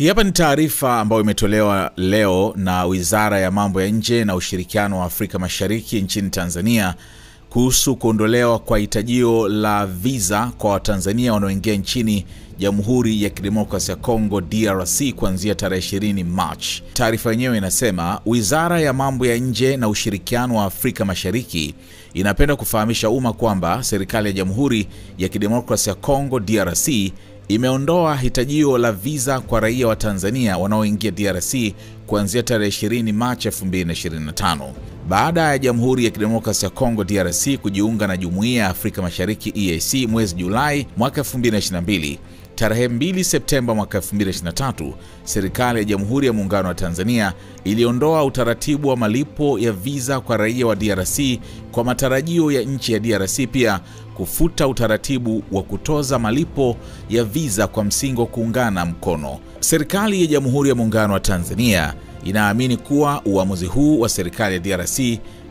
Hii hapa ni taarifa ambayo imetolewa leo na Wizara ya Mambo ya Nje na Ushirikiano wa Afrika Mashariki nchini Tanzania kuhusu kuondolewa kwa hitajio la visa kwa Watanzania wanaoingia nchini Jamhuri ya Kidemokrasia ya Kongo DRC kuanzia tarehe 20 March. Taarifa yenyewe inasema Wizara ya Mambo ya Nje na Ushirikiano wa Afrika Mashariki inapenda kufahamisha umma kwamba serikali ya Jamhuri ya Kidemokrasia ya Kongo DRC imeondoa hitajio la visa kwa raia wa Tanzania wanaoingia DRC kuanzia tarehe 20 Machi 2025. Baada ya Jamhuri ya Kidemokrasia ya Kongo DRC kujiunga na Jumuiya ya Afrika Mashariki EAC mwezi Julai mwaka 2022, tarehe 2 Septemba mwaka 2023, serikali ya Jamhuri ya Muungano wa Tanzania iliondoa utaratibu wa malipo ya visa kwa raia wa DRC kwa matarajio ya nchi ya DRC pia kufuta utaratibu wa kutoza malipo ya visa kwa msingi wa kuungana mkono. Serikali ya Jamhuri ya Muungano wa Tanzania inaamini kuwa uamuzi huu wa serikali ya DRC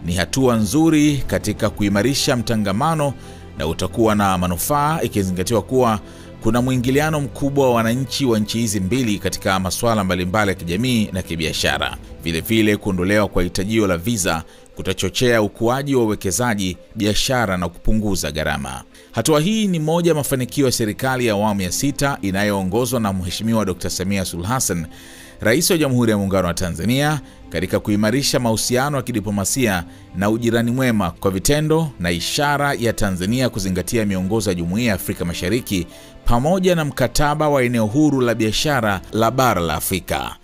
ni hatua nzuri katika kuimarisha mtangamano na utakuwa na manufaa ikizingatiwa kuwa kuna mwingiliano mkubwa wa wananchi wa nchi hizi mbili katika masuala mbalimbali ya kijamii na kibiashara. Vile kuondolewa kwa hitajio la visa kutachochea ukuaji wa uwekezaji, biashara na kupunguza gharama. Hatua hii ni moja mafanikio ya serikali ya awamu ya 6 inayoongozwa na Mheshimiwa Dr. Samia Suluhu Hassan, Rais wa Jamhuri ya Muungano wa Tanzania, katika kuimarisha mahusiano ya kidiplomasia na ujirani mwema kwa vitendo na ishara ya Tanzania kuzingatia miongozo ya Jumuiya ya Afrika Mashariki pamoja na mkataba wa eneo huru la biashara la bara la Afrika.